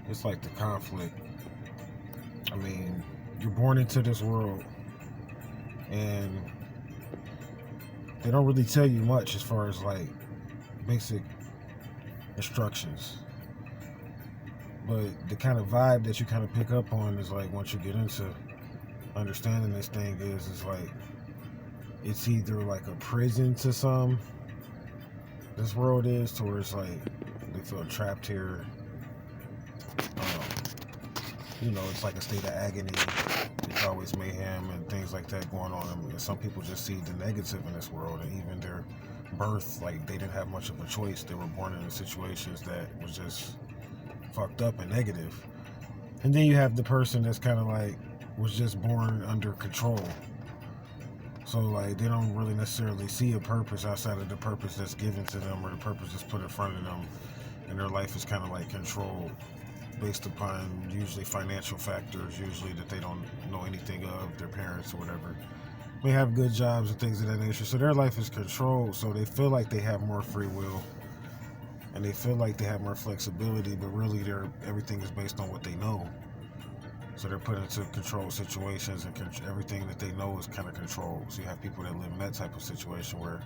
It's like the conflict. I mean, you're born into this world, and they don't really tell you much as far as like basic instructions. But the kind of vibe that you kind of pick up on is like once you get into understanding this thing is like it's either like a prison to some. This world is to where it's like they feel trapped here. Um, it's like a state of agony. It's always mayhem and things like that going on. And some people just see the negative in this world, and even their birth, like they didn't have much of a choice. They were born into situations that was just fucked up and negative. And then you have the person that's kind of like was just born under control. So like they don't really necessarily see a purpose outside of the purpose that's given to them or the purpose that's put in front of them, and their life is kind of like controlled based upon usually financial factors, usually that they don't know anything of, their parents or whatever. They have good jobs and things of that nature, so their life is controlled. So they feel like they have more free will, and they feel like they have more flexibility, but really, everything is based on what they know. So they're put into controlled situations, and everything that they know is kind of controlled. So you have people that live in that type of situation where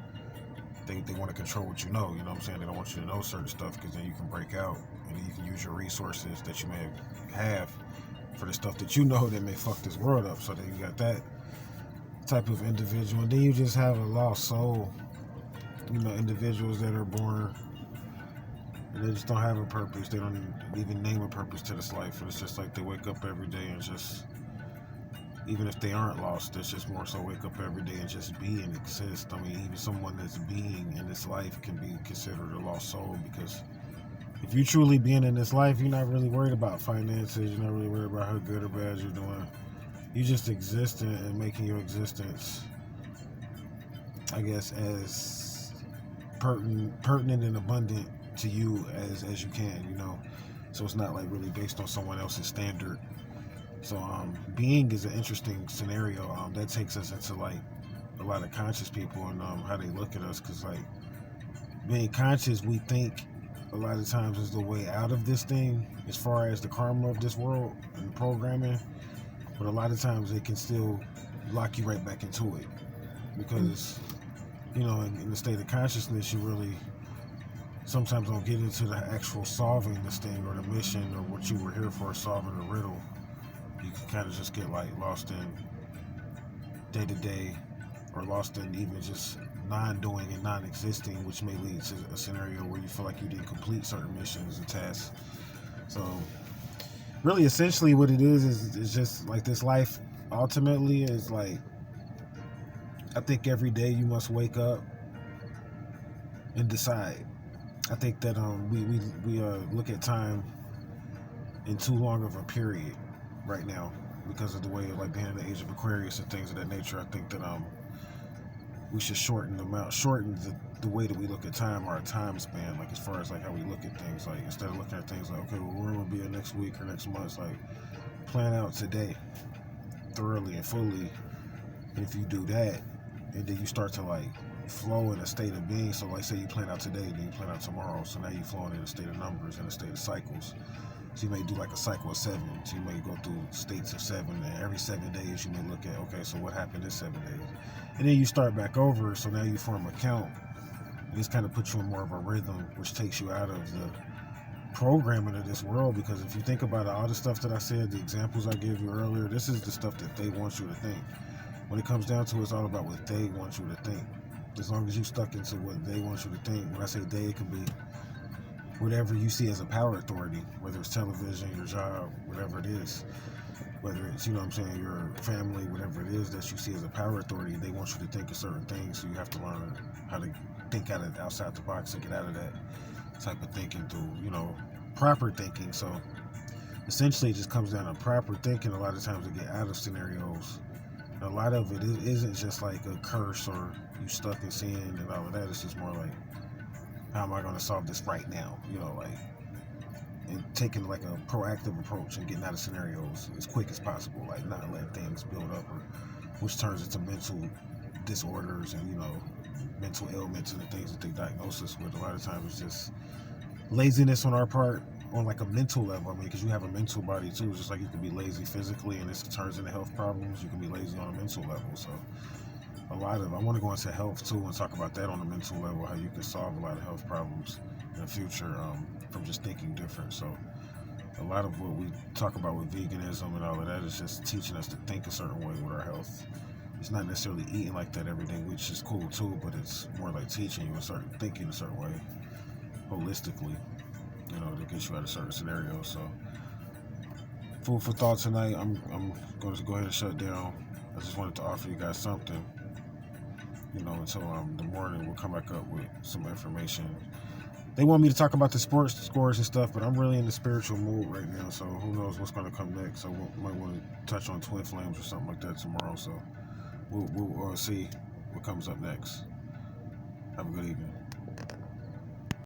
they want to control what you know. You know what I'm saying? They don't want you to know certain stuff because then you can break out and then you can use your resources that you may have for the stuff that you know that may fuck this world up. So then you got that type of individual. And then you just have a lost soul. Individuals that are born and they just don't have a purpose. They don't even name a purpose to this life. It's just like they wake up every day and just, even if they aren't lost, it's just more so wake up every day and just be and exist. I mean, even someone that's being in this life can be considered a lost soul, because if you truly being in this life, you're not really worried about finances. You're not really worried about how good or bad you're doing. You just existing and making your existence, I guess, as pertinent and abundant to you as you can. So it's not like really based on someone else's standard. So being is an interesting scenario. That takes us into like a lot of conscious people and how they look at us, because like being conscious, we think a lot of times is the way out of this thing as far as the karma of this world and the programming, but a lot of times it can still lock you right back into it, because in the state of consciousness, you really sometimes don't get into the actual solving this thing or the mission or what you were here for, solving a riddle. You can kind of just get like lost in day to day, or lost in even just non-doing and non-existing, which may lead to a scenario where you feel like you didn't complete certain missions and tasks. So really, essentially what it is just like this life ultimately is like, I think every day you must wake up and decide. I think that we look at time in too long of a period right now because of the way of like being in the age of Aquarius and things of that nature. I think that we should shorten the way that we look at time, or our time span, like as far as like how we look at things. Like instead of looking at things like, okay, well, where will be in next week or next month, like plan out today thoroughly and fully. And if you do that, and then you start to like flow in a state of being. So like say you plan out today, then you plan out tomorrow. So now you're flowing in a state of numbers and a state of cycles. So you may do like a cycle of 7. So you may go through states of 7, and every 7 days you may look at, okay, so what happened in 7 days? And then you start back over, so now you form a count. And this kind of puts you in more of a rhythm, which takes you out of the programming of this world. Because if you think about it, all the stuff that I said, the examples I gave you earlier, this is the stuff that they want you to think. When it comes down to it, it's all about what they want you to think. As long as you stuck into what they want you to think. When I say they, it can be whatever you see as a power authority, whether it's television, your job, whatever it is, whether it's, your family, whatever it is that you see as a power authority, they want you to think of certain things, so you have to learn how to think outside the box and get out of that type of thinking through, proper thinking. So essentially it just comes down to proper thinking a lot of times to get out of scenarios. And a lot of it isn't just like a curse or you stuck in sin and all of that. It's just more like, how am I going to solve this right now? And taking like a proactive approach and getting out of scenarios as quick as possible, like not letting things build up, or which turns into mental disorders and mental ailments and the things that they diagnose us with. A lot of times it's just laziness on our part, on like a mental level. I mean, because you have a mental body too. It's just like you can be lazy physically, and this turns into health problems. You can be lazy on a mental level. So a lot of I want to go into health too and talk about that on a mental level, how you can solve a lot of health problems in the future from just thinking different. So a lot of what we talk about with veganism and all of that is just teaching us to think a certain way with our health. It's not necessarily eating like that every day, which is cool too, but it's more like teaching you a certain thinking a certain way, holistically, to get you out of certain scenarios. So, food for thought tonight. I'm going to go ahead and shut down. I just wanted to offer you guys something, until the morning we'll come back up with some information. They want me to talk about the sports scores and stuff, but I'm really in the spiritual mood right now, so who knows what's going to come next. So we might want to touch on twin flames or something like that tomorrow. So we'll see what comes up next. Have a good evening.